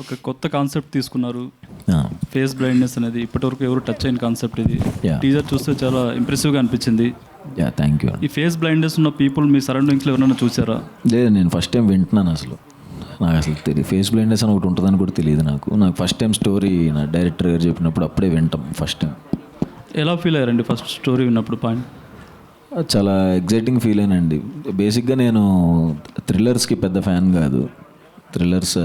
ఒక కొత్త కాన్సెప్ట్ తీసుకున్నారు. ఫేస్ బ్లైండ్నెస్ అనేది ఇప్పటివరకు ఎవరు టచ్ అయిన కాన్సెప్ట్ ఇది. టీజర్ చూస్తే చాలా ఇంప్రెసివ్గా అనిపించింది. Thank you. ఈ ఫేస్ బ్లైండ్నెస్ ఉన్న పీపుల్ మీ సరౌండింగ్స్లో ఎవరైనా చూసారా? లేదు, నేను ఫస్ట్ టైం వింటున్నాను. నాకు అసలు తెలియదు ఫేస్ బ్లైండ్నెస్ అని ఒకటి ఉంటుందని కూడా తెలియదు నాకు ఫస్ట్ టైం స్టోరీ నా డైరెక్టర్ గారు చెప్పినప్పుడు అప్పుడే వింటాం ఫస్ట్ టైం. ఎలా ఫీల్ అయ్యారండి ఫస్ట్ స్టోరీ విన్నప్పుడు? పాయింట్ చాలా ఎగ్జైటింగ్ ఫీల్ అయినండి. బేసిక్గా నేను థ్రిల్లర్స్కి పెద్ద ఫ్యాన్ కాదు. థ్రిల్లర్స్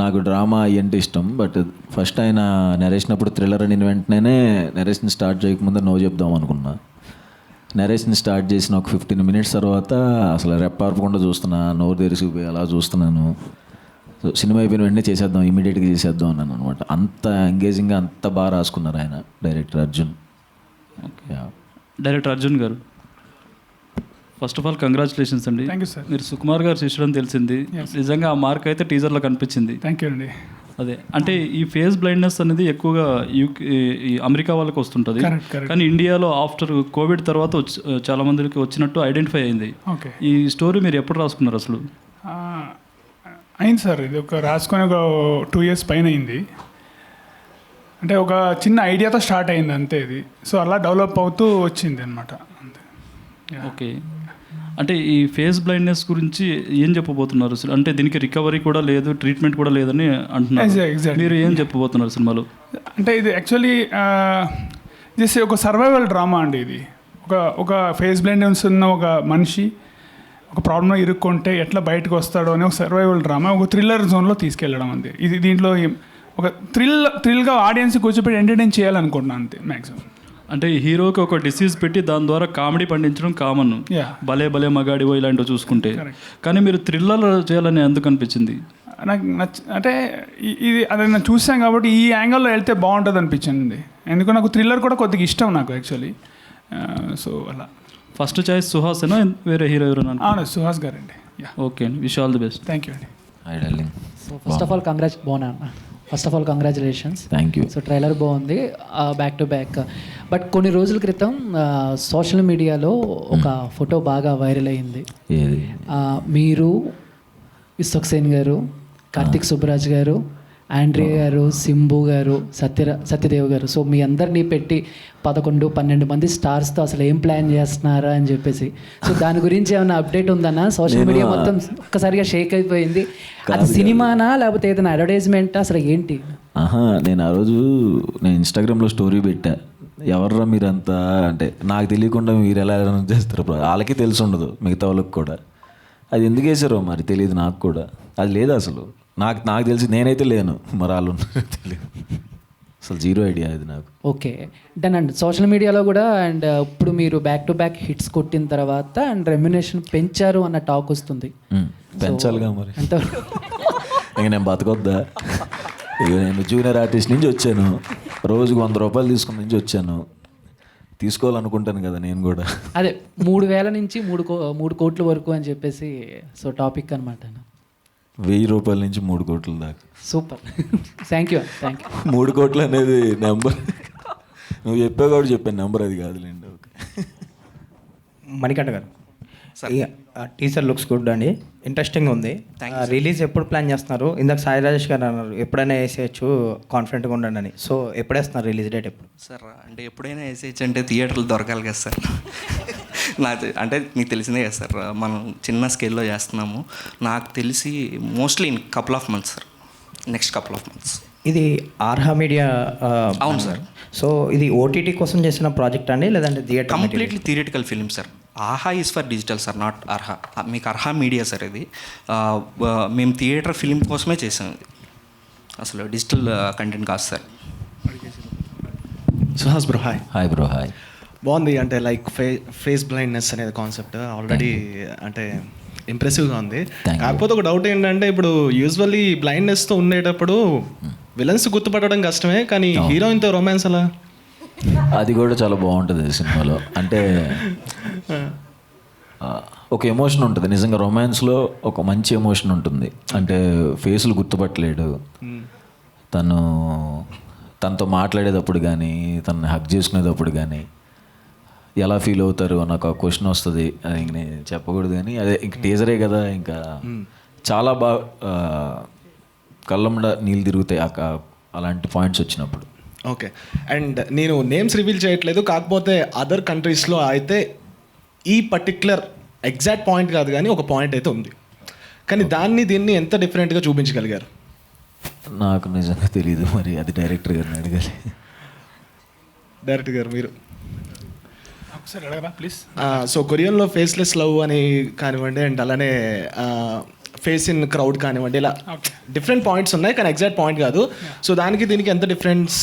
నాకు డ్రామా అంటే ఇష్టం. బట్ ఫస్ట్ ఆయన నరేషన్ అప్పుడు థ్రిల్లర్ అని వెంటనే నరేషన్ స్టార్ట్ చేయకముందే నో చెప్దాం అనుకున్నా. నరేషన్ స్టార్ట్ చేసిన ఒక 15 minutes తర్వాత అసలు రెప్పార్పకుండా చూస్తున్నా, నోరు తెరిసిపోయి అలా చూస్తున్నాను. సో సినిమా అయిపోయిన వెంటనే చేసేద్దాం, ఇమీడియట్గా చేసేద్దాం అన్నాను అనమాట. అంత ఎంగేజింగ్గా అంత బాగా రాసుకున్నారు ఆయన, డైరెక్టర్ అర్జున్. డైరెక్టర్ అర్జున్ గారు, ఫస్ట్ ఆఫ్ ఆల్ కంగ్రాచులేషన్స్ అండి. Thank you sir. మీరు సుకుమార్ గారు శిష్యుడని తెలిసింది. నిజంగా ఆ మార్క్ అయితే టీజర్లో కనిపించింది. థ్యాంక్ యూ అండి. అదే అంటే ఈ ఫేస్ బ్లైండ్నెస్ అనేది ఎక్కువగా ఈ అమెరికా వాళ్ళకి వస్తుంటుంది. కానీ ఇండియాలో ఆఫ్టర్ కోవిడ్ తర్వాత చాలా మందికి వచ్చినట్టు ఐడెంటిఫై అయింది. ఓకే, ఈ స్టోరీ మీరు ఎప్పుడు రాసుకున్నారు అసలు? అయింది సార్, ఇది ఒక రాసుకొని ఒక 2 years పైన అయింది. అంటే ఒక చిన్న ఐడియాతో స్టార్ట్ అయింది అంతే ఇది. సో అలా డెవలప్ అవుతూ వచ్చింది అనమాట అంతే. ఓకే, అంటే ఈ ఫేస్ బ్లైండ్నెస్ గురించి ఏం చెప్పబోతున్నారు అసలు? అంటే దీనికి రికవరీ కూడా లేదు, ట్రీట్మెంట్ కూడా లేదని అంటున్నారు. మీరు ఏం చెప్పబోతున్నారు సినిమాలో? అంటే ఇది యాక్చువల్లీ జస్ట్ ఒక సర్వైవల్ డ్రామా అండి. ఇది ఒక ఫేస్ బ్లైండ్నెస్ ఉన్న ఒక మనిషి ఒక ప్రాబ్లంలో ఇరుక్కుంటే ఎట్లా బయటకు వస్తాడో అని ఒక సర్వైవల్ డ్రామా ఒక థ్రిల్లర్ జోన్లో తీసుకెళ్ళడం అంతే. ఇది దీంట్లో ఒక థ్రిల్గా ఆడియన్స్ కూర్చోపెట్టి ఎంటర్టైన్ చేయాలనుకుంటున్నాను అంతే మ్యాక్సిమం. అంటే హీరోకి ఒక డిసీజ్ పెట్టి దాని ద్వారా కామెడీ పండించడం కామన్, భలే భలే మగాడివో ఇలాంటివి చూసుకుంటే. కానీ మీరు థ్రిల్లర్ చేయాలని ఎందుకు అనిపించింది? నాకు అంటే ఇది అది నేను చూసాను కాబట్టి ఈ యాంగిల్లో వెళ్తే బాగుంటుంది అనిపించింది. ఎందుకంటే నాకు థ్రిల్లర్ కూడా కొద్దిగా ఇష్టం నాకు యాక్చువల్లీ. సో అలా ఫస్ట్ చాయిస్ సుహాస్ అయినా వేరే హీరో ఎవరైనా? అవును, సుహాస్ గారు అండి. ఓకే అండి, wish all the best. Thank you అండి. So first of all congratulations. Thank you. So trailer బాగుంది, బ్యాక్ టు బ్యాక్. బట్ కొన్ని రోజుల క్రితం సోషల్ మీడియాలో ఒక ఫోటో బాగా వైరల్ అయింది. మీరు, విశ్వక్ సేన్ గారు, కార్తిక్ సుబ్బరాజ్ గారు, ఆండ్రియా గారు, సింబు గారు, సత్యదేవ్ గారు, సో మీ అందరినీ పెట్టి 11-12 మంది స్టార్స్తో అసలు ఏం ప్లాన్ చేస్తున్నారా అని చెప్పేసి. సో దాని గురించి ఏమైనా అప్డేట్ ఉందన్నా? సోషల్ మీడియా మొత్తం ఒక్కసారిగా షేక్ అయిపోయింది. అది సినిమానా లేకపోతే ఏదైనా అడ్వర్టైజ్మెంట్ అసలు ఏంటి? నేను ఆ రోజు ఇన్స్టాగ్రామ్లో స్టోరీ పెట్టా. ఎవర్రా మీరంతా అంటే నాకు తెలియకుండా మీరు ఎలా చేస్తారు, వాళ్ళకి తెలిసి ఉండదు, మిగతా వాళ్ళకి కూడా. అది ఎందుకు వేసారో మరి తెలియదు నాకు కూడా. అది లేదు అసలు నాకు తెలిసి నేనైతే లేను, మరి వాళ్ళు తెలియదు, అసలు జీరో ఐడియా అది నాకు. ఓకే డన్ అండి. సోషల్ మీడియాలో కూడా అండ్ ఇప్పుడు మీరు బ్యాక్ టు బ్యాక్ హిట్స్ కొట్టిన తర్వాత అండ్ రెమ్యునేషన్ పెంచారు అన్న టాక్ వస్తుంది. పెంచాలిగా మరి, ఇంక నేను బతకొద్దా? నేను జూనియర్ ఆర్టిస్ట్ నుంచి వచ్చాను, రోజుకు 100 రూపాయలు తీసుకుని నుంచి వచ్చాను, తీసుకోవాలనుకుంటాను కదా నేను కూడా. అదే 3,000 నుంచి 3 కోట్ల వరకు అని చెప్పేసి సో టాపిక్ అనమాట. 1000 రూపాయల నుంచి 3 కోట్ల దాకా. Super, thank you. 3 కోట్లు అనేది నెంబర్ నువ్వు చెప్పావు కాబట్టి చెప్పాను, నెంబర్ అది కాదులేండి. ఓకే, మణికంఠ గారు, టీజర్ లుక్స్ గుడ్ అండి, ఇంట్రెస్టింగ్ ఉంది. రిలీజ్ ఎప్పుడు ప్లాన్ చేస్తున్నారు? ఇందాక సాయి రాజేష్ గారు అన్నారు ఎప్పుడైనా వేసేయచ్చు, కాన్ఫిడెంట్గా ఉండండి అని. సో ఎప్పుడు వేస్తున్నారు రిలీజ్ డేట్? ఎప్పుడు సార్? అంటే ఎప్పుడైనా వేసేయచ్చు అంటే థియేటర్లు దొరకాలి కదా సార్. అంటే మీకు తెలిసిందే కదా సార్, మనం చిన్న స్కేల్లో చేస్తున్నాము. నాకు తెలిసి mostly in couple of months sir, next couple of months. ఇది ఆర్హా మీడియా? అవును సార్. సో ఇది ఓటీటీ కోసం చేసిన ప్రాజెక్ట్ అండి లేదంటే theatre? Completely theatrical film sir. Aha is for digital sir, not Arha. మీకు అర్హా మీడియా సార్ ఇది. మేము థియేటర్ ఫిలిం కోసమే చేసాం ఇది, అసలు డిజిటల్ కంటెంట్ కాదు sir. Suhas bro, hi. Hi bro, hi. బాగుంది. అంటే లైక్ ఫేస్ బ్లైండ్నెస్ అనేది కాన్సెప్ట్ ఆల్రెడీ అంటే ఇంప్రెసివ్గా ఉంది. కాకపోతే ఒక డౌట్ ఏంటంటే ఇప్పుడు యూజువల్లీ బ్లైండ్నెస్తో ఉండేటప్పుడు విలన్స్ గుర్తుపట్టడం కష్టమే, కానీ హీరోయిన్తో రొమాన్స్ అలా? అది కూడా చాలా బాగుంటుంది సినిమాలో. అంటే ఒక ఎమోషన్ ఉంటుంది నిజంగా, రొమాన్స్లో ఒక మంచి ఎమోషన్ ఉంటుంది. అంటే ఫేసులు గుర్తుపట్టలేడు, తనతో మాట్లాడేటప్పుడు కానీ, తనని హగ్ చేసుకునేటప్పుడు కానీ ఎలా ఫీల్ అవుతారు అని ఒక క్వశ్చన్ వస్తుంది. అది ఇంక నేను చెప్పకూడదు కానీ అదే ఇంక టీజరే కదా, ఇంకా చాలా బాగా కళ్ళమ్మడ నీళ్ళు తిరుగుతాయి అలాంటి పాయింట్స్ వచ్చినప్పుడు. ఓకే, అండ్ నేను నేమ్స్ రివీల్ చేయట్లేదు, కాకపోతే అదర్ కంట్రీస్లో అయితే ఈ పర్టిక్యులర్ ఎగ్జాక్ట్ పాయింట్ కాదు కానీ ఒక పాయింట్ అయితే ఉంది, కానీ దీన్ని ఎంత డిఫరెంట్గా చూపించగలిగారు? నాకు నిజంగా తెలియదు, మరి అది డైరెక్టర్ గారిని అడగాలి. డైరెక్టర్ గారు మీరు ఒకసారి అడగరా ప్లీజ్. సో కొరియన్లో ఫేస్లెస్ లవ్ అని కానివ్వండి, అండ్ అలానే ఫేస్ ఇన్ క్రౌడ్ కానివ్వండి, ఇలా డిఫరెంట్ పాయింట్స్ ఉన్నాయి కానీ ఎగ్జాక్ట్ పాయింట్ కాదు. సో దీనికి ఎంత డిఫరెన్స్,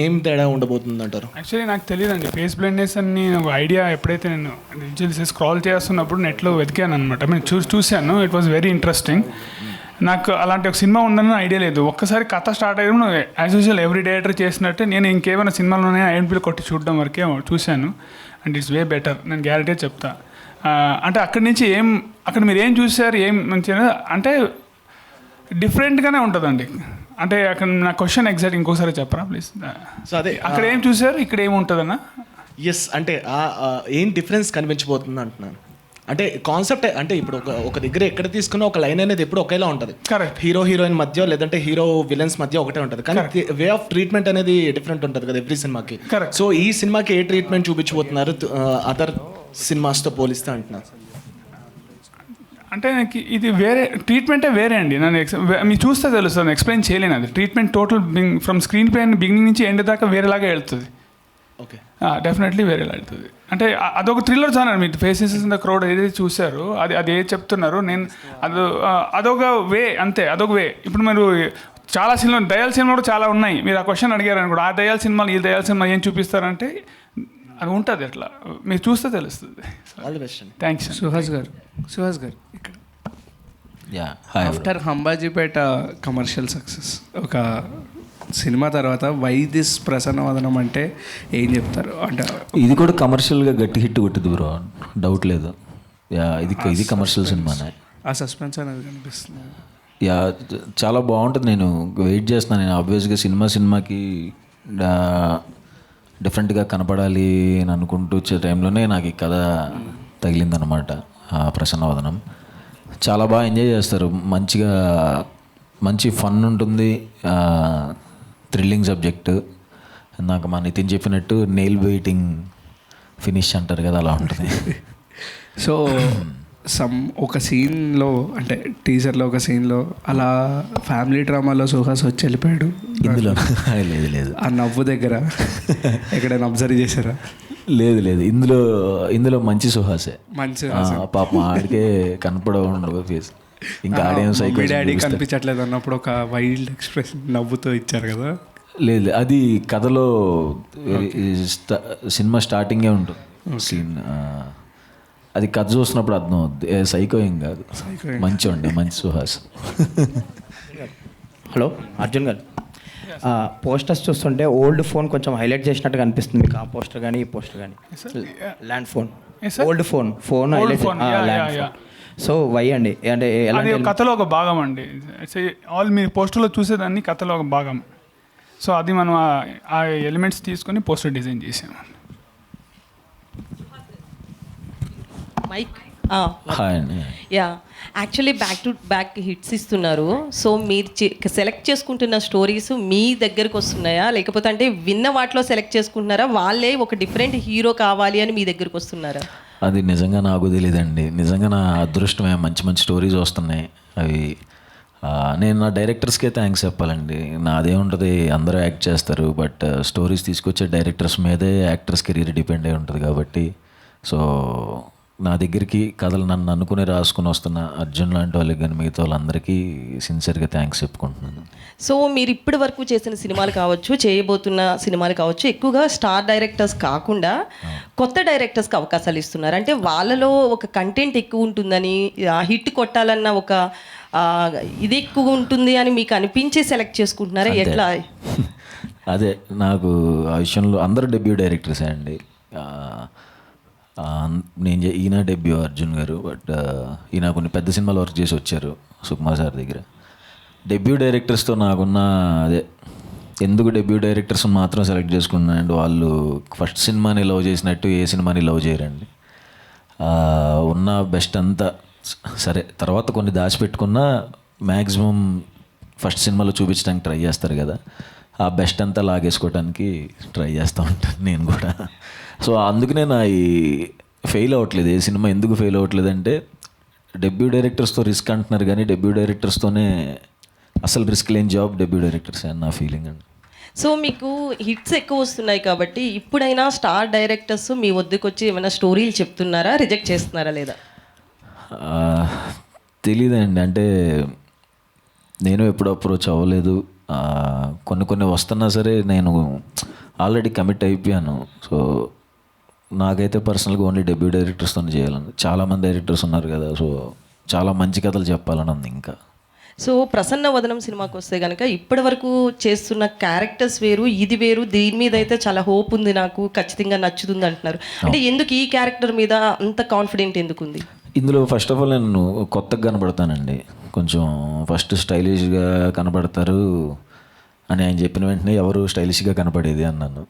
ఏం తేడా ఉండబోతుంది అంటారు? యాక్చువల్లీ నాకు తెలియదండి ఫేస్ బ్లైండ్నెస్ అని ఒక ఐడియా ఎప్పుడైతే నేను స్క్రాల్ చేస్తున్నప్పుడు నెట్లో వెతికాను అనమాట. నేను చూశాను, ఇట్ వాజ్ వెరీ ఇంట్రెస్టింగ్. నాకు అలాంటి ఒక సినిమా ఉందని ఐడియా లేదు. ఒక్కసారి కథ స్టార్ట్ అయ్యడం యాజ్ యూజువల్ ఎవ్రీ డైరెక్టర్ చేసినట్టు నేను ఇంకేమైనా సినిమాలోనే ఐడెంటిఫై కొట్టి చూడడం వరకే చూశాను. అండ్ ఇట్స్ వే బెటర్, నేను గ్యారెంటీ చెప్తా. అంటే అక్కడి నుంచి అక్కడ మీరు ఏం చూసారు, ఏం మంచిగా అంటే డిఫరెంట్గానే ఉంటుందండి. అంటే అక్కడ నా క్వశ్చన్ ఎగ్జాక్ట్ ఇంకోసారి చెప్పరా ప్లీజ్? సో అదే అక్కడ ఏం చూసారు, ఇక్కడ ఏముంటుందన్నా? ఎస్, అంటే ఏం డిఫరెన్స్ కనిపించబోతుంది అంటున్నాను. అంటే కాన్సెప్ట్ అంటే ఇప్పుడు ఒక దగ్గర ఎక్కడ తీసుకున్నా ఒక లైన్ అనేది ఎప్పుడు ఒకేలా ఉంటుంది. కరెక్ట్. హీరో హీరోయిన్ మధ్య లేదంటే హీరో విలన్స్ మధ్య ఒకటే ఉంటుంది, కానీ వే ఆఫ్ ట్రీట్మెంట్ అనేది డిఫరెంట్ ఉంటుంది కదా ఎవ్రీ సినిమాకి. కరెక్ట్. సో ఈ సినిమాకి ఏ ట్రీట్మెంట్ చూపించబోతున్నారు అదర్ సినిమాస్తో పోలిస్తే అంటున్నారు? అంటే నాకు ఇది వేరే ట్రీట్మెంటే వేరే అండి. మీరు చూస్తే తెలుస్తుంది, నేను ఎక్స్ప్లెయిన్ చేయలేను. అది treatment total from screen play beginning నుంచి ఎండ్ దాకా వేరేలాగా వెళ్తుంది. ఓకే, డెఫినెట్లీ వేరేలా వెళ్తుంది. అంటే అదొక థ్రిల్లర్ జానర్. మీరు ఫేసెస్ ఇన్ ద క్రౌడ్ ఏదైతే చూసారో అది ఏది చెప్తున్నారు, నేను అదొక వే, అంతే, అదొక వే. ఇప్పుడు మీరు చాలా సినిమాలు, దయాల సినిమాలు కూడా చాలా ఉన్నాయి. మీరు ఆ క్వశ్చన్ అడిగారు అనుకోండి, ఆ దయాల సినిమాలు ఈ దయాల సినిమా ఏం చూపిస్తారంటే అది ఉంటుంది, అట్లా మీరు చూస్తే తెలుస్తుంది. All the best. Thanks. Suhas గారు ఇక్కడ ఆఫ్టర్ హంబాజీపేట కమర్షియల్ సక్సెస్ ఒక సినిమా తర్వాత వై దిస్ ప్రసన్నవదనం అంటే ఏం చెప్తారు? అంటే ఇది కూడా కమర్షియల్గా గట్టి హిట్ కొట్టింది బ్రో, డౌట్ లేదు. ఇది కమర్షియల్ సినిమానే. ఆ సస్పెన్స్ అనేది కనిపిస్తుంది. చాలా బాగుంటుంది. నేను వెయిట్ చేస్తున్నాను. నేను ఆబ్వియస్గా సినిమాకి డిఫరెంట్గా కనపడాలి అని అనుకుంటూ వచ్చే టైంలోనే నాకు ఈ కథ తగిలిందనమాట. ప్రసన్నవదనం చాలా బాగా ఎంజాయ్ చేస్తారు. మంచి ఫన్ ఉంటుంది, థ్రిల్లింగ్ సబ్జెక్టు. నాకు మా నితిన్ చెప్పినట్టు నెయిల్ బైటింగ్ ఫినిష్ అంటారు కదా, అలా ఉంటుంది. సో ఒక సీన్లో అంటే టీజర్లో ఒక సీన్లో అలా ఫ్యామిలీ డ్రామాలో సుహాస్ వచ్చి వెళ్ళిపోయాడు. ఇందులో లేదు ఆ నవ్వు దగ్గర ఎక్కడైనా అబ్జర్వ్ చేశారా? లేదు ఇందులో మంచి సుహాసే. పాప ఆడికే కనపడవు ఫేస్. ఇంకా ఆడియన్స్ డాడీ కనిపించట్లేదు అన్నప్పుడు ఒక వైల్డ్ ఎక్స్ప్రెషన్ నవ్వుతో ఇచ్చారు కదా. లేదు, అది కథలో సినిమా స్టార్టింగే ఉంటుంది సీన్. అది కథ చూసినప్పుడు అర్థం అవుద్ది. సైకో ఏం కాదు, మంచి సుహాస్. హలో అర్జున్ గారు, పోస్టర్స్ చూస్తుంటే ఓల్డ్ ఫోన్ కొంచెం హైలైట్ చేసినట్టుగా అనిపిస్తుంది మీకు. ఆ పోస్టర్ కానీ ఈ పోస్టర్ కానీ land phone, old phone highlight land phone. So why అండి? అంటే కథలో ఒక భాగం అండి. మీరు పోస్టర్లో చూసేదాన్ని కథలో ఒక భాగం. సో అది మనం ఆ ఎలిమెంట్స్ తీసుకొని పోస్టర్ డిజైన్ చేసాము. Mike yeah, actually back to back hits ఇస్తున్నారు. సో మీరు సెలెక్ట్ చేసుకుంటున్న స్టోరీస్ మీ దగ్గరకు వస్తున్నాయా, లేకపోతే అంటే విన్న వాటిలో సెలెక్ట్ చేసుకుంటున్నారా, వాళ్ళే ఒక డిఫరెంట్ హీరో కావాలి అని మీ దగ్గరకు వస్తున్నారా? అది నిజంగా నాకు తెలియదండి. నిజంగా నా అదృష్టమే, మంచి స్టోరీస్ వస్తున్నాయి. అవి నేను నా డైరెక్టర్స్కే థ్యాంక్స్ చెప్పాలండి. నాదే ఉంటుంది, అందరూ యాక్ట్ చేస్తారు, బట్ స్టోరీస్ తీసుకొచ్చే డైరెక్టర్స్ మీదే యాక్టర్స్ కెరీర్ డిపెండ్ అయి ఉంటుంది. కాబట్టి సో నా దగ్గరికి కథలు నన్ను అనుకుని రాసుకుని వస్తున్న అర్జున్ లాంటి వాళ్ళకి కానీ మిగతా వాళ్ళందరికీ సిన్సియర్గా థ్యాంక్స్ చెప్పుకుంటున్నాను. సో మీరు ఇప్పటి వరకు చేసిన సినిమాలు కావచ్చు, చేయబోతున్న సినిమాలు కావచ్చు, ఎక్కువగా స్టార్ డైరెక్టర్స్ కాకుండా కొత్త డైరెక్టర్స్కి అవకాశాలు ఇస్తున్నారు. అంటే వాళ్ళలో ఒక కంటెంట్ ఎక్కువ ఉంటుందని, హిట్ కొట్టాలన్న ఒక ఇది ఎక్కువ ఉంటుంది అని మీకు అనిపించి సెలెక్ట్ చేసుకుంటున్నారా, ఎట్లా? అదే, నాకు ఆ విషయంలో అందరూ డెబ్యూ డైరెక్టర్సే అండి. ఈయన డెబ్యూ అర్జున్ గారు, బట్ ఈయన కొన్ని పెద్ద సినిమాలు వర్క్ చేసి వచ్చారు సుకుమార్ సార్ దగ్గర. డెబ్యూ డైరెక్టర్స్తో నాకున్న అదే, ఎందుకు డెబ్యూ డైరెక్టర్స్ మాత్రం సెలెక్ట్ చేసుకున్నానండి, వాళ్ళు ఫస్ట్ సినిమాని లవ్ చేసినట్టు ఏ సినిమాని లవ్ చేయరండి. ఉన్న బెస్ట్ అంతా సరే, తర్వాత కొన్ని దాచిపెట్టుకున్న మ్యాక్సిమం ఫస్ట్ సినిమాలో చూపించడానికి ట్రై చేస్తారు కదా, ఆ బెస్ట్ అంతా లాగేసుకోవడానికి ట్రై చేస్తూ ఉంటాను నేను కూడా. సో అందుకనే నా ఈ ఫెయిల్ అవ్వట్లేదు. ఏ సినిమా ఎందుకు ఫెయిల్ అవ్వట్లేదు అంటే, డెబ్యూ డైరెక్టర్స్తో రిస్క్ అంటున్నారు కానీ డెబ్యూ డైరెక్టర్స్తోనే అసలు రిస్క్ లేని జాబ్ డెబ్యూ డైరెక్టర్స్ అని నా ఫీలింగ్ అండి. సో మీకు హిట్స్ ఎక్కువ వస్తున్నాయి కాబట్టి ఇప్పుడైనా స్టార్ డైరెక్టర్స్ మీ వద్దకు వచ్చి ఏమైనా స్టోరీలు చెప్తున్నారా, రిజెక్ట్ చేస్తున్నారా లేదా? తెలీదండి, అంటే నేను ఎప్పుడు అప్రోచ్ అవ్వలేదు. కొన్ని వస్తున్నా సరే నేను ఆల్రెడీ కమిట్ అయిపోయాను. సో నాకైతే పర్సనల్గా ఓన్లీ డెబ్యూ డైరెక్టర్స్తో చేయాలని, చాలామంది డైరెక్టర్స్ ఉన్నారు కదా, సో చాలా మంచి కథలు చెప్పాలని ఉంది ఇంకా. సో ప్రసన్న వదనం సినిమాకి వస్తే కనుక ఇప్పటి వరకు చేస్తున్న క్యారెక్టర్స్ వేరు, ఇది వేరు, దీని మీద అయితే చాలా హోప్ ఉంది, నాకు ఖచ్చితంగా నచ్చుతుంది అంటున్నారు. అంటే ఎందుకు ఈ క్యారెక్టర్ మీద అంత కాన్ఫిడెంట్ ఎందుకు ఉంది? ఇందులో ఫస్ట్ ఆఫ్ ఆల్ నేను కొత్తగా కనబడతానండి, కొంచెం ఫస్ట్ స్టైలిష్గా కనబడతారు అని ఆయన చెప్పిన వెంటనే ఎవరు స్టైలిష్గా కనపడేది అన్నాను.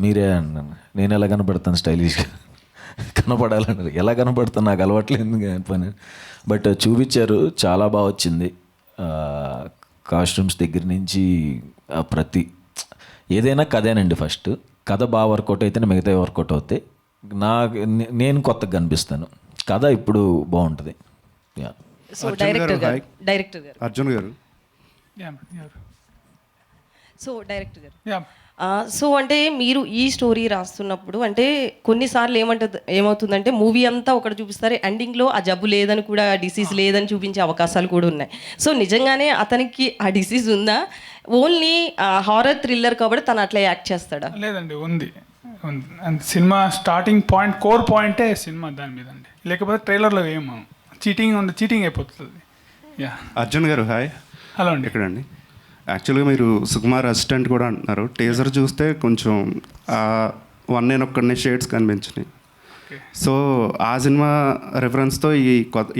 మీరే అన్నాను. నేను ఎలా కనపడతాను స్టైలిష్గా? కనపడాలన్నారు. ఎలా కనపడతాను, నాకు అలవాట్లేదు పని. బట్ చూపించారు, చాలా బాగా వచ్చింది. కాస్ట్యూమ్స్ దగ్గర నుంచి ప్రతి ఏదైనా కథేనండి. ఫస్ట్ కథ బాగా వర్కౌట్ అయితేనే మిగతా వర్కౌట్ అవుతాయి. నేను కొత్తగా కనిపిస్తాను, కథ ఇప్పుడు బాగుంటుంది. సో డైరెక్టర్ గారు అర్జున్ గారు సో డైరెక్టర్ గారు సో అంటే మీరు ఈ స్టోరీ రాస్తున్నప్పుడు అంటే కొన్నిసార్లు ఏమవుతుందంటే మూవీ అంతా ఒకటి చూపిస్తారు, ఎండింగ్లో ఆ జబ్బు లేదని కూడా, డిసీజ్ లేదని చూపించే అవకాశాలు కూడా ఉన్నాయి. సో నిజంగానే అతనికి ఆ డిసీజ్ ఉందా, ఓన్లీ హారర్ థ్రిల్లర్ కాబట్టి తను అట్లా యాక్ట్ చేస్తాడా? లేదండి, ఉంది. సినిమా స్టార్టింగ్ పాయింట్, కోర్ పాయింటే సినిమా దాని మీద అండి. లేకపోతే ట్రైలర్లో ఏమో చీటింగ్ ఉంది, చీటింగ్ అయిపోతుంది. యా అర్జున్ గారు హాయ్. హలో అండి. ఎక్కడండి? యాక్చువల్గా మీరు సుకుమార్ అసిస్టెంట్ కూడా అంటున్నారు. టీజర్ చూస్తే కొంచెం నేను ఒక్కడనే షేడ్స్ కనిపించినాయి. సో ఆ సినిమా రెఫరెన్స్తో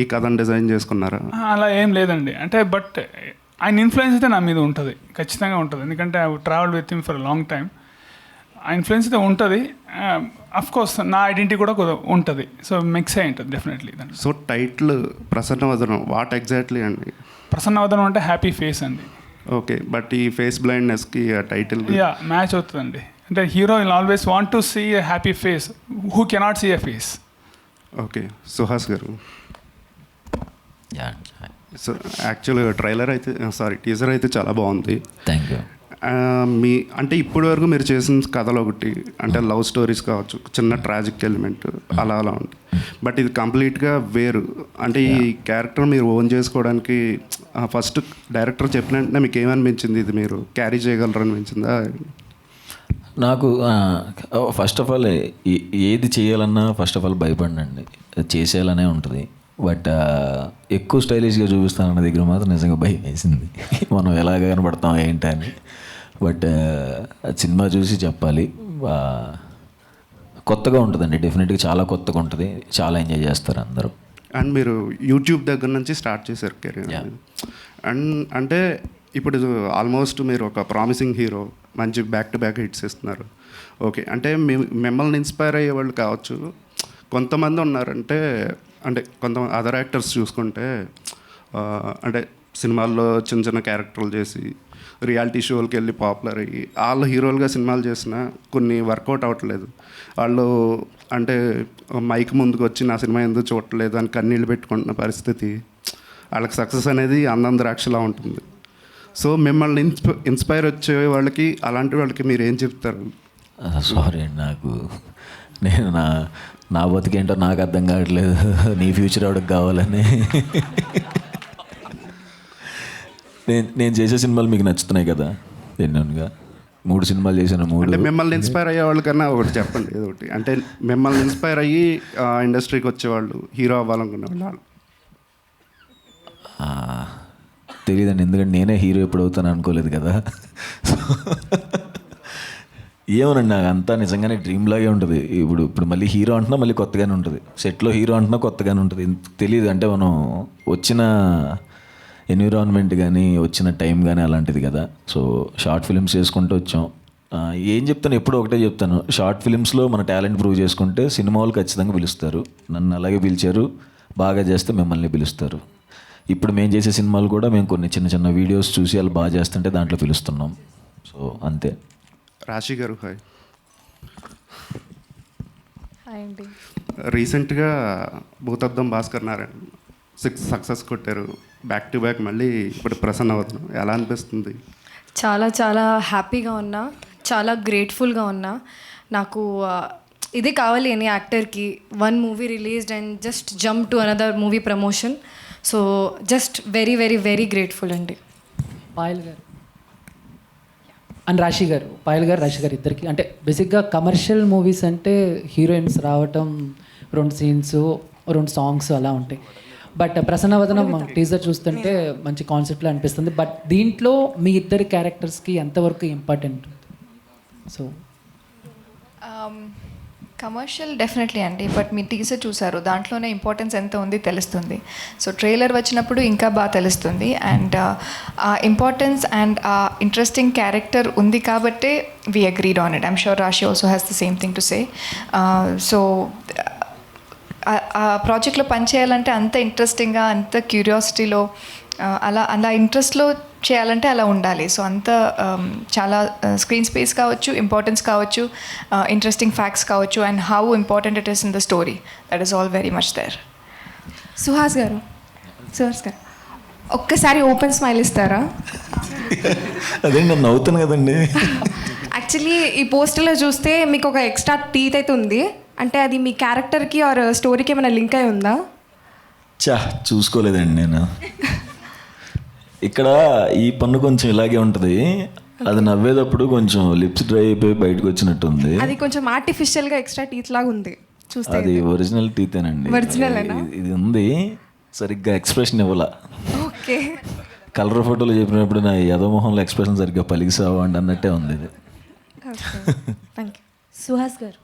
ఈ కథను డిజైన్ చేసుకున్నారా? అలా ఏం లేదండి, అంటే బట్ ఆయన ఇన్ఫ్లుయెన్స్ అయితే నా మీద ఉంటుంది, ఖచ్చితంగా ఉంటుంది. ఎందుకంటే I travel with him for long time. ఆ ఇన్ఫ్లుయెన్స్ అయితే ఉంటుంది. అఫ్కోర్స్ నా ఐడెంటిటీ కూడా ఉంటుంది. సో మిక్స్ అయి ఉంటుంది definitely. So title Prasannavadanam what exactly అండి? ప్రసన్నవదనం అంటే హ్యాపీ ఫేస్ అండి. ఓకే, బట్ ఈ ఫేస్ బ్లైండ్నెస్కి టైటిల్ మ్యాచ్ అవుతుందండి. అంటే hero will always want to see a happy face, who cannot see a face. Okay, Suhas గారు. సో యాక్చువల్గా టీజర్ అయితే చాలా బాగుంది. Thank you. అంటే ఇప్పటి వరకు మీరు చేసిన కథలు ఒకటి అంటే లవ్ స్టోరీస్ కావచ్చు, చిన్న ట్రాజిక్ ఎలిమెంట్ అలా ఉంటుంది. బట్ ఇది కంప్లీట్గా వేరు. అంటే ఈ క్యారెక్టర్ మీరు ఓన్ చేసుకోవడానికి ఫస్ట్ డైరెక్టర్ చెప్పిన వెంటనే మీకు ఏమనిపించింది, ఇది మీరు క్యారీ చేయగలరు అనిపించిందా? నాకు ఫస్ట్ ఆఫ్ ఆల్ ఏది చేయాలన్నా ఫస్ట్ ఆఫ్ ఆల్ భయపడినండి, చేసేయాలనే ఉంటుంది. బట్ ఎక్కువ స్టైలిష్గా చూపిస్తానన్న దగ్గర మాత్రం నిజంగా భయం వేసింది, మనం ఎలాగ కనబడతాం ఏంటని. బట్ సినిమా చూసి చెప్పాలి, కొత్తగా ఉంటుందండి, డెఫినెట్గా చాలా కొత్తగా ఉంటుంది, చాలా ఎంజాయ్ చేస్తారు అందరూ. అండ్ మీరు యూట్యూబ్ దగ్గర నుంచి స్టార్ట్ చేశారు కెరీర్. అండ్ అంటే ఇప్పుడు ఆల్మోస్ట్ మీరు ఒక ప్రామిసింగ్ హీరో, మంచి బ్యాక్ టు బ్యాక్ హిట్స్ ఇస్తున్నారు. ఓకే, అంటే మిమ్మల్ని ఇన్స్పైర్ అయ్యే వాళ్ళు కావచ్చు, కొంతమంది ఉన్నారంటే అంటే కొంతమంది అదర్ యాక్టర్స్ చూసుకుంటే అంటే సినిమాల్లో చిన్న చిన్న క్యారెక్టర్లు చేసి రియాలిటీ షోలకి వెళ్ళి పాపులర్ అయ్యి వాళ్ళు హీరోలుగా సినిమాలు చేసినా కొన్ని వర్కౌట్ అవ్వట్లేదు. వాళ్ళు అంటే మైక్ ముందుకు వచ్చి నా సినిమా ఎందుకు చూడట్లేదు అని కన్నీళ్ళు పెట్టుకుంటున్న పరిస్థితి, వాళ్ళకి సక్సెస్ అనేది అందం ద్రాక్షలా ఉంటుంది. సో మిమ్మల్ని ఇన్స్పైర్ వచ్చే వాళ్ళకి, అలాంటి వాళ్ళకి మీరు ఏం చెప్తారు? సారీ అండి, నేను నా బతికేంటో నాకు అర్థం కావట్లేదు, నీ ఫ్యూచర్ ఎవరికి కావాలని. నేను చేసే సినిమాలు మీకు నచ్చుతున్నాయి కదా, ఎన్నోగా 3 సినిమాలు చేశాను. 3 మిమ్మల్ని ఇన్స్పైర్ అయ్యే వాళ్ళకన్నా ఒకటి చెప్పండి, ఏదో ఒకటి. అంటే మిమ్మల్ని ఇన్స్పైర్ అయ్యి ఇండస్ట్రీకి వచ్చేవాళ్ళు, హీరో అవ్వాలనుకునే వాళ్ళు. తెలియదండి, ఎందుకంటే నేనే హీరో ఎప్పుడు అవుతాను అనుకోలేదు కదా. ఏమోనండి, నాకు అంతా నిజంగానే డ్రీమ్ లాగే ఉంటుంది. ఇప్పుడు మళ్ళీ హీరో అంటున్నా మళ్ళీ కొత్తగానే ఉంటుంది, సెట్లో హీరో అంటున్నా కొత్తగానే ఉంటుంది. తెలియదు, అంటే మనం వచ్చిన ఎన్విరాన్మెంట్ కానీ వచ్చిన టైం కానీ అలాంటిది కదా. సో షార్ట్ ఫిల్మ్స్ చేసుకుంటూ వచ్చాం. ఏం చెప్తాను, ఎప్పుడూ ఒకటే చెప్తాను, షార్ట్ ఫిల్మ్స్లో మన టాలెంట్ ప్రూవ్ చేసుకుంటే సినిమా వాళ్ళు ఖచ్చితంగా పిలుస్తారు. నన్ను అలాగే పిలిచారు, బాగా చేస్తే మిమ్మల్ని పిలుస్తారు. ఇప్పుడు మేము చేసే సినిమాలు కూడా మేము కొన్ని చిన్న చిన్న వీడియోస్ చూసి వాళ్ళు బాగా చేస్తుంటే దాంట్లో పిలుస్తున్నాం. సో అంతే. రాశి గారు హాయ్. హాయ్ అండి. రీసెంట్గా భూతద్దం భాస్కర్ నారాయణ 6 సక్సెస్ కొట్టారు, బ్యాక్ టు బ్యాక్. మళ్ళీ ఇప్పుడు ప్రసన్న అవుతున్నాం, ఎలా అనిపిస్తుంది? చాలా చాలా హ్యాపీగా ఉన్నా, చాలా గ్రేట్ఫుల్గా ఉన్నా. నాకు ఇది కావాలి అని యాక్టర్కి, 1 movie released and just jump to another movie promotion. So just very very very grateful అండి. పాయల్ గారు అండ్ రాశి గారు, పాయల్ గారు రాశి గారు ఇద్దరికి అంటే బేసిక్గా కమర్షియల్ మూవీస్ అంటే హీరోయిన్స్ రావటం, 2 సీన్స్ 2 సాంగ్స్ అలా ఉంటాయి. బట్ ప్రసన్నవదనం టీజర్ చూస్తుంటే మంచి కాన్సెప్ట్లో అనిపిస్తుంది. బట్ దీంట్లో మీ ఇద్దరి క్యారెక్టర్స్కి ఎంతవరకు ఇంపార్టెంట్? సో కమర్షియల్ డెఫినెట్లీ అండి, బట్ మీ టీజర్ చూసారు, దాంట్లోనే ఇంపార్టెన్స్ ఎంత ఉంది తెలుస్తుంది. సో ట్రైలర్ వచ్చినప్పుడు ఇంకా బాగా తెలుస్తుంది. అండ్ ఆ ఇంపార్టెన్స్ అండ్ ఆ ఇంట్రెస్టింగ్ క్యారెక్టర్ ఉంది కాబట్టే we agreed on it. I'm sure Rashi also has the same thing to say. So ఆ ప్రాజెక్ట్లో పనిచేయాలంటే అంత ఇంట్రెస్టింగ్గా, అంత క్యూరియాసిటీలో, అలా ఇంట్రెస్ట్లో చేయాలంటే అలా ఉండాలి. సో అంత చాలా స్క్రీన్ స్పేస్ కావచ్చు, ఇంపార్టెన్స్ కావచ్చు, ఇంట్రెస్టింగ్ ఫ్యాక్ట్స్ కావచ్చు, and how important it is in the story, that is all very much there. Suhas గారు ఒక్కసారి ఓపెన్ స్మైల్ ఇస్తారా? అదే నేను నవ్వుతాను కదండి. యాక్చువల్లీ ఈ పోస్టర్లో చూస్తే మీకు ఒక ఎక్స్ట్రా టీత్ అయితే ఉంది, అంటే అది మీ క్యారెక్టర్కి ఆర్ స్టోరీకి ఏమైనా లింక్ అయి ఉందా? చూసుకోలేదండి నేను. ఇక్కడ ఈ పన్ను కొంచెం ఇలాగే ఉంటుంది, అది నవ్వేటప్పుడు కొంచెం లిప్స్ డ్రై అయిపోయి బయటకు వచ్చినట్టుంది. అది కొంచెం ఆర్టిఫిషియల్గా ఎక్స్ట్రా టీత్ లాగా ఉంది చూస్తే. అది ఒరిజినల్ టీతేనండి. ఇది ఉంది, సరిగ్గా ఎక్స్ప్రెషన్ ఇవ్వాల. ఓకే. కలర్ ఫోటోలు చెప్పినప్పుడు నా యదమోహంలో ఎక్స్ప్రెషన్ సరిగ్గా పలికిసావు అండి అన్నట్టే ఉంది ఇది. Thank you. సుహాస్ గారు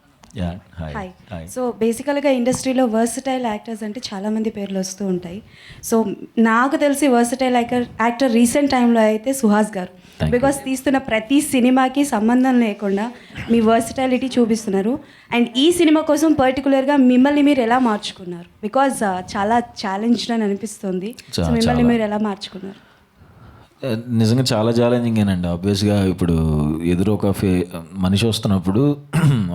హాయ్. సో బేసికల్గా ఇండస్ట్రీలో వర్సటైల్ యాక్టర్స్ అంటే చాలామంది పేర్లు వస్తూ ఉంటాయి. సో నాకు తెలిసి వర్సటైల్ యాక్టర్ రీసెంట్ టైంలో అయితే సుహాస్ గారు, బికాస్ తీస్తున్న ప్రతి సినిమాకి సంబంధం లేకుండా మీ వర్సటైలిటీ చూపిస్తున్నారు. అండ్ ఈ సినిమా కోసం పర్టికులర్గా మిమ్మల్ని మీరు ఎలా మార్చుకున్నారు? బికాజ్ చాలా ఛాలెంజ్డ్ అని అనిపిస్తుంది. సో మిమ్మల్ని మీరు ఎలా మార్చుకున్నారు? నిజంగా చాలా ఛాలెంజింగేనండి. ఆబ్వియస్గా ఇప్పుడు ఎదురు ఒక మనిషి వస్తున్నప్పుడు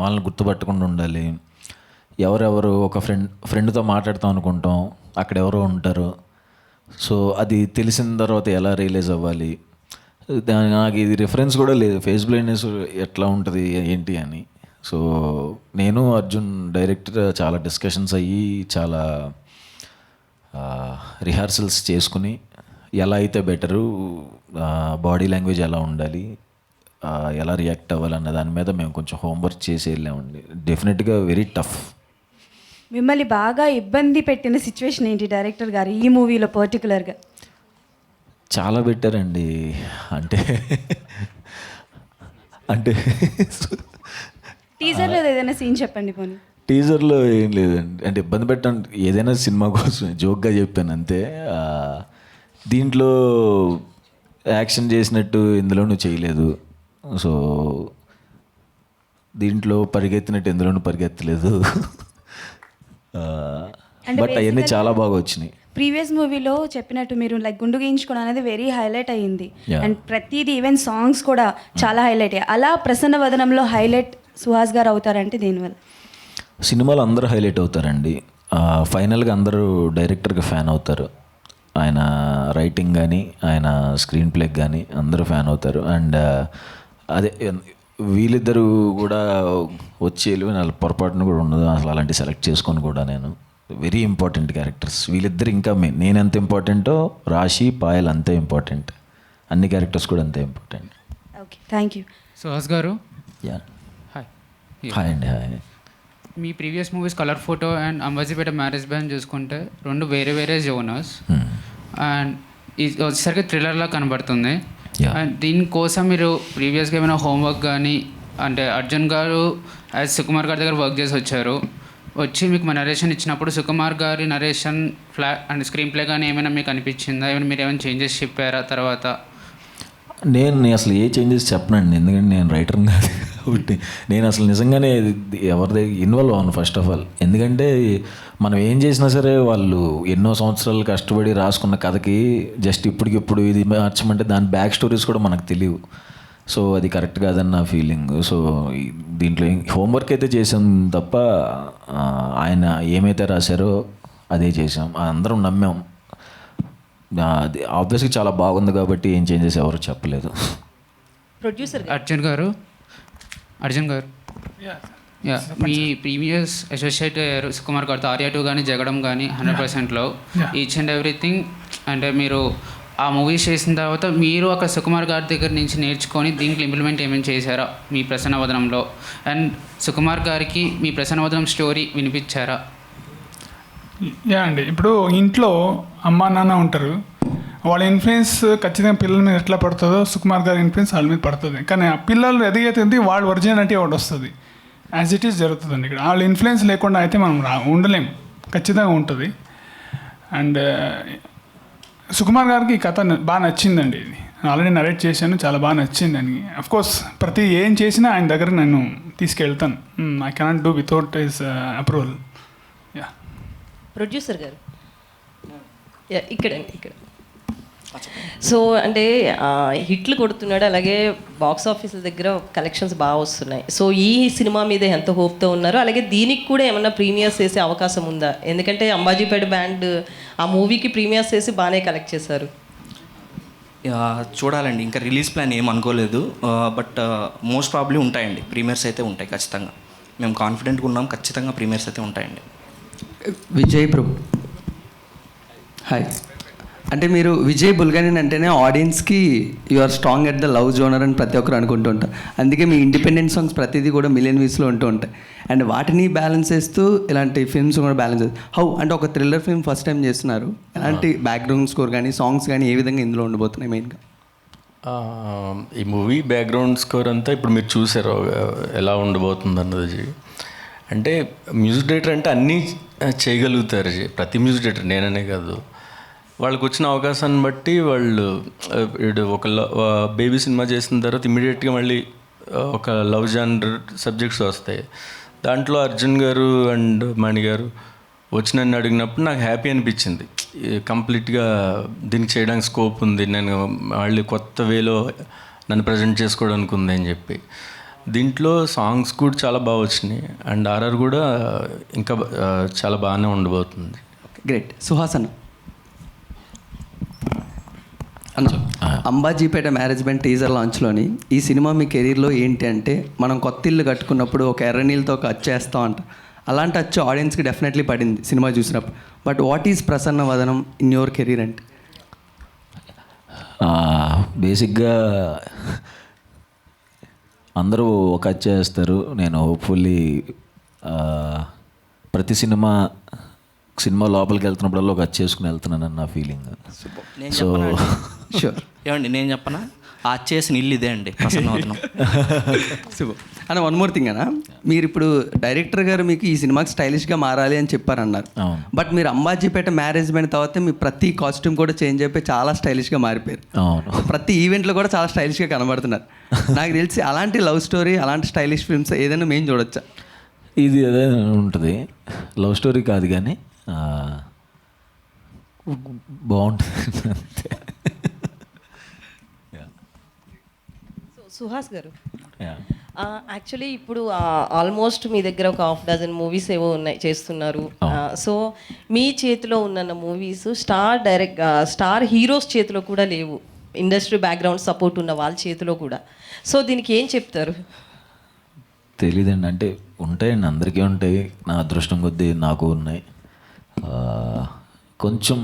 వాళ్ళని గుర్తుపట్టకుండా ఉండాలి. ఎవరెవరు ఒక ఫ్రెండ్తో మాట్లాడతాం అనుకుంటాం, అక్కడ ఎవరో ఉంటారు. సో అది తెలిసిన తర్వాత ఎలా రియలైజ్ అవ్వాలి, నాకు ఇది రిఫరెన్స్ కూడా లేదు, ఫేస్ బ్లైండ్నెస్ ఎట్లా ఉంటుంది ఏంటి అని. సో నేను అర్జున్ డైరెక్టర్ చాలా డిస్కషన్స్ అయ్యి, చాలా రిహార్సల్స్ చేసుకుని ఎలా అయితే బెటరు, బాడీ లాంగ్వేజ్ ఎలా ఉండాలి, ఎలా రియాక్ట్ అవ్వాలన్న దాని మీద మేము కొంచెం హోంవర్క్ చేసి వెళ్ళామండి. డెఫినెట్గా వెరీ టఫ్. మిమ్మల్ని బాగా ఇబ్బంది పెట్టిన సిచ్యువేషన్ ఏంటి డైరెక్టర్ గారు ఈ మూవీలో పర్టికులర్గా? చాలా పెట్టారండి. అంటే టీజర్లో ఏదైనా సీన్ చెప్పండి పోనీ. టీజర్లో ఏం లేదండి, అంటే ఇబ్బంది పెట్టండి, ఏదైనా సినిమా కోసం జోక్గా చెప్పాను అంతే. దీంట్లో యాక్షన్ చేసినట్టు ఇందులోనూ చేయలేదు. సో దీంట్లో పరిగెత్తినట్టు ఇందులోనూ పరిగెత్తలేదు. బట్ అవన్నీ చాలా బాగా వచ్చినాయి. ప్రీవియస్ మూవీలో చెప్పినట్టు మీరు లైక్ గుండు గీయించుకోవడం అనేది వెరీ హైలైట్ అయ్యింది. అండ్ ప్రతిదీ ఈవెన్ సాంగ్స్ కూడా చాలా హైలైట్ అయ్యాయి. అలా ప్రసన్న వదనంలో హైలైట్ సుహాస్ గారు అవుతారంటే దీనివల్ల? సినిమాలో అందరూ హైలైట్ అవుతారండి. ఫైనల్గా అందరూ డైరెక్టర్గా ఫ్యాన్ అవుతారు. ఆయన రైటింగ్ కానీ, ఆయన స్క్రీన్ ప్లేకి కానీ అందరూ ఫ్యాన్ అవుతారు. అండ్ అదే వీళ్ళిద్దరూ కూడా వచ్చి వెళ్ళి వాళ్ళ పొరపాటును కూడా ఉండదు అసలు. అలాంటి సెలెక్ట్ చేసుకొని కూడా నేను వెరీ ఇంపార్టెంట్ క్యారెక్టర్స్ వీళ్ళిద్దరు. ఇంకా నేను ఎంత ఇంపార్టెంటో రాశి, పాయల్ అంతే ఇంపార్టెంట్. అన్ని క్యారెక్టర్స్ కూడా అంతే important. Okay, thank you. Suhas గారు హాయ్ అండి. Hi. Me previous movies colour photo and Ambajipeta marriage ban చూసుకుంటే 2 వేరే వేరే జోనర్స్, అండ్ ఇది వచ్చేసరికి థ్రిల్లర్లా కనబడుతుంది. అండ్ దీనికోసం మీరు ప్రీవియస్గా ఏమైనా హోంవర్క్ కానీ, అంటే అర్జున్ గారు యాజ్ సుకుమార్ గారి దగ్గర వర్క్ చేసి వచ్చారు, వచ్చి మీకు నరేషన్ ఇచ్చినప్పుడు సుకుమార్ గారి నరేషన్ అండ్ స్క్రీన్ ప్లే కానీ ఏమైనా మీకు అనిపించిందా? ఏమైనా మీరు ఏమైనా చేంజెస్ చెప్పారా తర్వాత? నేను అసలు ఏ చేంజెస్ చెప్పనండి, ఎందుకంటే నేను రైటర్ని కాదు కాబట్టి నేను అసలు నిజంగానే ఎవరిది ఇన్వాల్వ్ అవ్వను ఫస్ట్ ఆఫ్ ఆల్. ఎందుకంటే మనం ఏం చేసినా సరే వాళ్ళు ఎన్నో సంవత్సరాలు కష్టపడి రాసుకున్న కథకి జస్ట్ ఇప్పటికిప్పుడు ఇది మార్చమంటే దాని బ్యాక్ స్టోరీస్ కూడా మనకు తెలియవు. సో అది కరెక్ట్ కాదని నా ఫీలింగ్. సో దీంట్లో హోంవర్క్ అయితే చేసాం తప్ప ఆయన ఏమైతే రాశారో అదే చేసాం, అందరం నమ్మాం. అది ఆబ్వియస్గా చాలా బాగుంది కాబట్టి ఏం చేంజెస్ ఎవరు చెప్పలేదు. ప్రొడ్యూసర్ అర్జున్ గారు మీ ప్రీవియస్ అసోసియేట్ సుకుమార్ గారితో ఆర్యా 2 కానీ జగడం కానీ 100%లో ఈచ్ అండ్ ఎవ్రీథింగ్, అంటే మీరు ఆ మూవీస్ చేసిన తర్వాత మీరు ఒక సుకుమార్ గారి దగ్గర నుంచి నేర్చుకొని దీంట్లో ఇంప్లిమెంట్ ఏమైనా చేశారా మీ ప్రసన్నవదనంలో? అండ్ సుకుమార్ గారికి మీ ప్రసన్నవదనం స్టోరీ వినిపించారా? అండి, ఇప్పుడు ఇంట్లో అమ్మ నాన్న ఉంటారు, వాళ్ళ ఇన్ఫ్లుయెన్స్ ఖచ్చితంగా పిల్లల మీద ఎట్లా పడుతుందో సుకుమార్ గారి ఇన్ఫ్లుయెన్స్ వాళ్ళ మీద పడుతుంది. కానీ ఆ పిల్లలు ఎదిగైతే వాళ్ళ ఒరిజినాలిటీ ఒకటి వస్తుంది, యాజ్ ఇట్ ఈస్ జరుగుతుందండి. ఇక్కడ వాళ్ళ ఇన్ఫ్లుయెన్స్ లేకుండా అయితే మనం ఉండలేం, ఖచ్చితంగా ఉంటుంది. అండ్ సుకుమార్ గారికి ఈ కథ బాగా నచ్చిందండి. ఇది ఆల్రెడీ నరేట్ చేశాను, చాలా బాగా నచ్చింది అని. అఫ్కోర్స్ ప్రతి ఏం చేసినా ఆయన దగ్గర నేను తీసుకెళ్తాను. I cannot do without his approval. Producer గారు ఇక్కడ సో అంటే హిట్లు కొడుతున్నాడు, అలాగే బాక్స్ ఆఫీసుల దగ్గర కలెక్షన్స్ బాగా వస్తున్నాయి. సో ఈ సినిమా మీద ఎంత హోప్తో ఉన్నారు, అలాగే దీనికి కూడా ఏమన్నా ప్రీమియర్స్ చేసే అవకాశం ఉందా? ఎందుకంటే అంబాజీపేట బ్యాండ్ ఆ మూవీకి ప్రీమియర్స్ చేసి బాగానే కలెక్ట్ చేశారు. చూడాలండి, ఇంకా రిలీజ్ ప్లాన్ ఏం అనుకోలేదు, బట్ మోస్ట్ ప్రాబ్లీ ఉంటాయండి, ప్రీమియర్స్ అయితే ఉంటాయి ఖచ్చితంగా. మేము కాన్ఫిడెంట్గా ఉన్నాం, ఖచ్చితంగా ప్రీమియర్స్ అయితే ఉంటాయండి. విజయ్ ప్రభు హాయ్. అంటే మీరు విజయ్ బుల్గనేని అంటేనే ఆడియన్స్కి you are strong at the love genre అని ప్రతి ఒక్కరు అనుకుంటూ ఉంటారు. అందుకే మీ ఇండిపెండెంట్ సాంగ్స్ ప్రతిదీ కూడా మిలియన్ వ్యూస్లో ఉంటూ ఉంటాయి. అండ్ వాటిని బ్యాలెన్స్ చేస్తూ ఇలాంటి ఫిల్మ్స్ కూడా బ్యాలెన్స్ చేస్తారు. హౌ అంటే ఒక థ్రిల్లర్ ఫిల్మ్ ఫస్ట్ టైం చేస్తున్నారు, ఎలాంటి బ్యాక్గ్రౌండ్ స్కోర్ కానీ సాంగ్స్ కానీ ఏ విధంగా ఇందులో ఉండబోతున్నాయి మెయిన్గా? ఈ మూవీ బ్యాక్గ్రౌండ్ స్కోర్ అంతా ఇప్పుడు మీరు చూసారు ఎలా ఉండబోతుంది అన్నది. అంటే మ్యూజిక్ డైరెక్టర్ అంటే అన్నీ చేయగలుగుతారు, ప్రతి మ్యూజిక్ డైరెక్టర్, నేననే కాదు. వాళ్ళకి వచ్చిన అవకాశాన్ని బట్టి వాళ్ళు ఒక బేబీ సినిమా చేసిన తర్వాత ఇమ్మీడియట్గా మళ్ళీ ఒక లవ్ జానర్ సబ్జెక్ట్స్ వస్తాయి. దాంట్లో అర్జున్ గారు అండ్ మణి గారు వచ్చి నన్ను అడిగినప్పుడు నాకు హ్యాపీ అనిపించింది. కంప్లీట్గా దీనికి చేయడానికి స్కోప్ ఉంది, నేను మళ్ళీ కొత్త వేలో నన్ను ప్రజెంట్ చేసుకోవడానికి ఉంది అని చెప్పి. దీంట్లో సాంగ్స్ కూడా చాలా బాగా వచ్చినాయి అండ్ ఆర్ఆర్ కూడా ఇంకా చాలా బాగానే ఉండబోతుంది. గ్రేట్. సుహాసన్ అన్న, అంబాజీపేట మేనేజ్మెంట్ టీజర్ లాంచ్లోని ఈ సినిమా మీ కెరీర్లో ఏంటి అంటే, మనం కొత్త ఇల్లు కట్టుకున్నప్పుడు ఒక ఎర్ర నీళ్ళతో ఒక అచ్చు వేస్తాం అంట, అలాంటి అచ్చు ఆడియన్స్కి డెఫినెట్లీ పడింది సినిమా చూసినప్పుడు. But what is Prasanna Vadanam in your career అంటే? బేసిక్గా అందరూ ఒక అచ్చు వేస్తారు. నేను హోప్ఫుల్లీ ప్రతి సినిమా లోపలికి వెళ్తున్నప్పుడల్లా ఒక అచ్చు వేసుకుని వెళ్తున్నానని నా ఫీలింగ్. సో ఏమండి నేను చెప్పనా, ఆ చేసిన ఇల్లు ఇదే అండి ప్రసన్నవదనం. సూపర్ అన్న. వన్ మోర్ థింగ్ అన్న, మీరు ఇప్పుడు డైరెక్టర్ గారు మీకు ఈ సినిమాకి స్టైలిష్గా మారాలి అని చెప్పారన్నారు. బట్ మీరు అంబాజీపేట మేనేజ్మెంట్ తర్వాత మీ ప్రతి కాస్ట్యూమ్ కూడా చేంజ్ అయిపోయి చాలా స్టైలిష్గా మారిపోయారు. ప్రతి ఈవెంట్లో కూడా చాలా స్టైలిష్గా కనబడుతున్నారు. నాకు తెలిసి అలాంటి లవ్ స్టోరీ, అలాంటి స్టైలిష్ ఫిల్మ్స్ ఏదైనా మేము చూడొచ్చా? ఇది అదే ఉంటుంది, లవ్ స్టోరీ కాదు కానీ బాగుంటుంది అంతే. సుహాస్ గారు, యాక్చువల్లీ ఇప్పుడు ఆల్మోస్ట్ మీ దగ్గర ఒక 6 మూవీస్ ఏవో ఉన్నాయి చేస్తున్నారు. సో మీ చేతిలో ఉన్న మూవీస్ స్టార్ హీరోస్ చేతిలో కూడా లేవు, ఇండస్ట్రీ బ్యాక్గ్రౌండ్ సపోర్ట్ ఉన్న వాళ్ళ చేతిలో కూడా. సో దీనికి ఏం చెప్తారు? తెలీదండి, అంటే ఉంటాయండి, అందరికీ ఉంటాయి. నా అదృష్టం కొద్దీ నాకు ఉన్నాయి. కొంచెం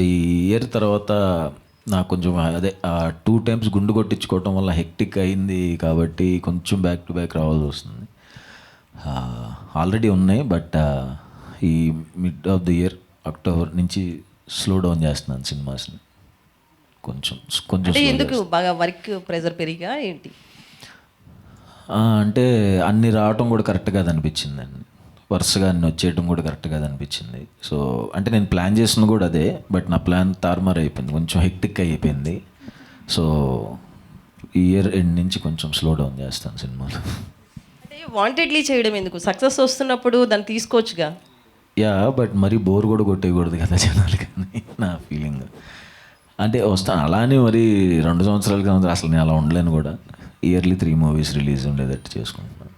ఈ ఇయర్ తర్వాత నాకు కొంచెం అదే 2 times గుండు కొట్టించుకోవటం వల్ల హెక్టిక్ అయింది కాబట్టి కొంచెం బ్యాక్ టు బ్యాక్ రావాల్సి వస్తుంది. ఆల్రెడీ ఉన్నాయి, బట్ ఈ mid of the year October నుంచి స్లో డౌన్ చేస్తున్నాను సినిమాస్ని. కొంచెం ఎందుకు బాగా వర్క్ ప్రెజర్ పెరిగా ఏంటి? అంటే అన్ని రావటం కూడా కరెక్ట్ కాదు అనిపించిందండి, వరుసగా అన్ని వచ్చేయటం కూడా కరెక్ట్ కాదు అనిపించింది. సో అంటే నేను ప్లాన్ చేసిన కూడా అదే, బట్ నా ప్లాన్ తారుమారు అయిపోయింది, కొంచెం హెక్టిక్ అయిపోయింది. సో ఈ ఇయర్ ఎండ్ నుంచి కొంచెం స్లో డౌన్ చేస్తాను సినిమాలు. అంటే వాంటెడ్లీ చేయడం ఎందుకు? సక్సెస్ వస్తున్నప్పుడు దాన్ని తీసుకోవచ్చుగా. యా, బట్ మరీ బోర్ కూడా కొట్టేయకూడదు కదా జనాలు, కానీ నా ఫీలింగ్. అంటే వస్తాను అలానే మరి 2 సంవత్సరాలుగా ఉంది, అసలు నేను అలా ఉండలేను కూడా. ఇయర్లీ 3 మూవీస్ రిలీజ్ ఉండేటట్టు చేసుకుంటున్నాను.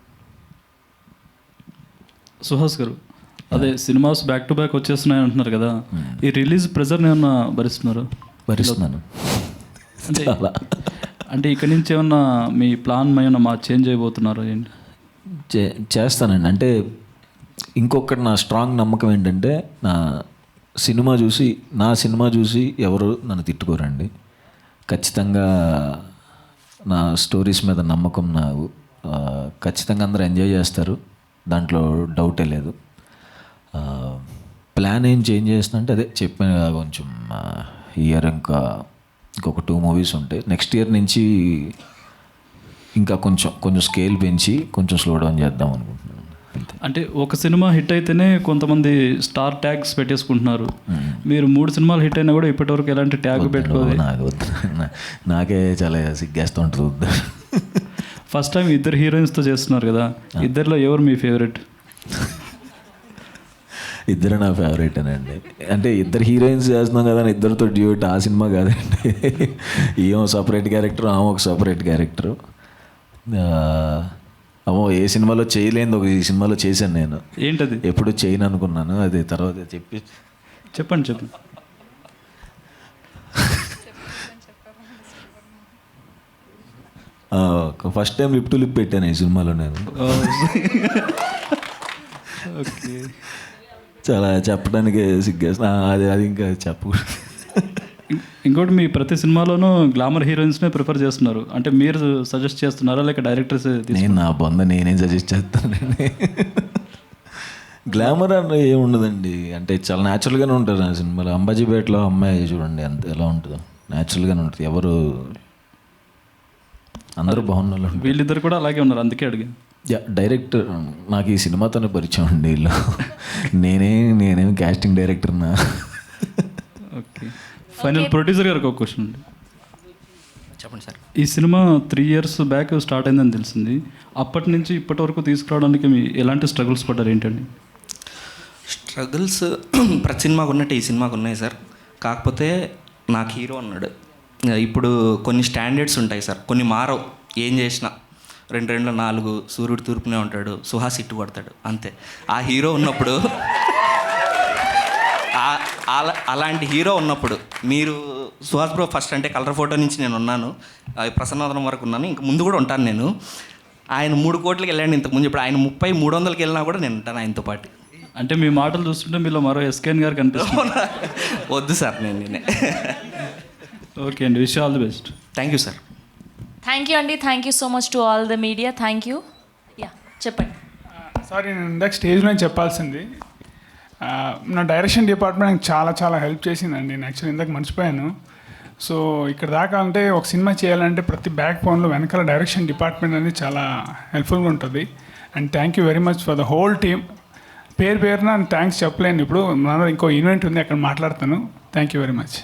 సుహాస్ గారు, అదే సినిమాస్ బ్యాక్ టు బ్యాక్ వచ్చేస్తున్నాయి అంటున్నారు కదా, ఈ రిలీజ్ ప్రెజర్ ఏమన్నా భరిస్తున్నారు? భరిస్తున్నాను. అంటే ఇక్కడి నుంచి ఏమన్నా మీ ప్లాన్ ఏమన్నా చేంజ్ అయిపోతున్నారు ఏంటి? చేస్తానండి. అంటే ఇంకొకటి నా స్ట్రాంగ్ నమ్మకం ఏంటంటే, నా సినిమా చూసి ఎవరు నన్ను తిట్టుకోరండి. ఖచ్చితంగా నా స్టోరీస్ మీద నమ్మకం నాకు. ఖచ్చితంగా అందరూ ఎంజాయ్ చేస్తారు, దాంట్లో డౌటే లేదు. ప్లాన్ ఏం చేంజ్ చేస్తుందంటే అదే చెప్పాను కదా, కొంచెం ఇయర్ ఇంకొక 2 మూవీస్ ఉంటాయి. నెక్స్ట్ ఇయర్ నుంచి ఇంకా కొంచెం స్కేల్ పెంచి కొంచెం స్లో డౌన్ చేద్దాం అనుకుంటున్నాను. అంటే ఒక సినిమా హిట్ అయితేనే కొంతమంది స్టార్ ట్యాగ్స్ పెట్టేసుకుంటున్నారు. మీరు 3 సినిమాలు హిట్ అయినా కూడా ఇప్పటివరకు ఎలాంటి ట్యాగ్ పెట్టుకోవాలి? నాకే చాలా సిగ్గేస్తుంటుంది. ఫస్ట్ టైం 2 హీరోయిన్స్తో చేస్తున్నారు కదా, ఇద్దరిలో ఎవరు మీ ఫేవరెట్? ఇద్దరు నా ఫేవరెటేనండి. అంటే 2 హీరోయిన్స్ చేస్తున్నాం కదా, ఇద్దరితో డ్యూట్ ఆ సినిమా కాదండి. ఏమో సపరేట్ క్యారెక్టర్, ఆమె ఒక సపరేట్ క్యారెక్టర్. అమ్మో, ఏ సినిమాలో చేయలేని ఒక ఈ సినిమాలో చేశాను నేను. ఏంటది? ఎప్పుడు చేయను అనుకున్నాను, అది తర్వాత చెప్పండి. First time lip to lip పెట్టాను ఈ సినిమాలో నేను. ఓకే, చాలా చెప్పడానికి సిగ్గేస్తుంది, అది ఇంకా చెప్పకూడదు. ఇంకోటి, మీ ప్రతి సినిమాలోనూ గ్లామర్ హీరోయిన్స్నే ప్రిఫర్ చేస్తున్నారు. అంటే మీరు సజెస్ట్ చేస్తున్నారా లేక డైరెక్టర్స్? నేను నా బొంద నేనేం సజెస్ట్ చేస్తానండి. గ్లామర్ అన్న ఏముండదండి, అంటే చాలా న్యాచురల్గానే ఉంటుంది ఆ సినిమాలో. అంబాజీపేటలో అమ్మాయి చూడండి ఎంత ఎలా ఉంటుందో, న్యాచురల్గానే ఉంటుంది. ఎవరు అందరూ బాగున్నారు, వీళ్ళిద్దరు కూడా అలాగే ఉన్నారు, అందుకే అడిగాను. డైరెక్టర్ నాకు ఈ సినిమాతోనే పరిచయం అండి వీళ్ళు. నేనేం కాస్టింగ్ డైరెక్టర్నా. ఓకే, ఫైనల్ ప్రొడ్యూసర్ గారికి ఒక క్వశ్చన్ అండి. చెప్పండి సార్. ఈ సినిమా 3 years బ్యాక్ స్టార్ట్ అయిందని తెలిసింది. అప్పటి నుంచి ఇప్పటి వరకు తీసుకురావడానికి మీ ఎలాంటి స్ట్రగుల్స్ పడ్డారు ఏంటండి? స్ట్రగుల్స్ ప్రతి సినిమాకు ఉన్నట్టు ఈ సినిమాకు ఉన్నాయి సార్. కాకపోతే నాకు హీరో అన్నాడు. ఇప్పుడు కొన్ని స్టాండర్డ్స్ ఉంటాయి సార్, కొన్ని మారవు. ఏం చేసినా 2 4 సూర్యుడు తూర్పునే ఉంటాడు, సుహాస్ ఇట్టు కొడతాడు, అంతే. ఆ హీరో ఉన్నప్పుడు అలాంటి హీరో ఉన్నప్పుడు మీరు సుహాస్ బ్రో ఫస్ట్ అంటే కలర్ ఫోటో నుంచి నేను ఉన్నాను, ప్రసన్నవదనం వరకు ఉన్నాను, ఇంక ముందు కూడా ఉంటాను నేను. ఆయన 3 కోట్లకి వెళ్ళండి ఇంతకుముందు, ఇప్పుడు ఆయన 30 300కి వెళ్ళినా కూడా నేను ఉంటాను ఆయనతో పాటు. అంటే మీ మాటలు చూస్తుంటే మీలో మరో ఎస్కేన్ గారు కనిపిస్తుంది. వద్దు సార్, నేనే. ఓకే అండి, wish all the best. Thank you sir. Thank you అండి, thank you so much to all the media. Thank you. Yeah, చెప్పండి. సారీ, నేను ఇందాక స్టేజ్లో చెప్పాల్సింది, నా డైరెక్షన్ డిపార్ట్మెంట్ నాకు చాలా హెల్ప్ చేసిందండి. నేను యాక్చువల్లీ ఇందాక మర్చిపోయాను. సో ఇక్కడ దాకా అంటే ఒక సినిమా చేయాలంటే ప్రతి బ్యాక్ బోన్లో వెనకాల డైరెక్షన్ డిపార్ట్మెంట్ అనేది చాలా హెల్ప్ఫుల్గా ఉంటుంది. And thank you very much for the whole team. పేరున థ్యాంక్స్ చెప్పలేను. ఇప్పుడు మన ఇంకో ఈవెంట్ ఉంది, అక్కడ మాట్లాడతాను. Thank you very much.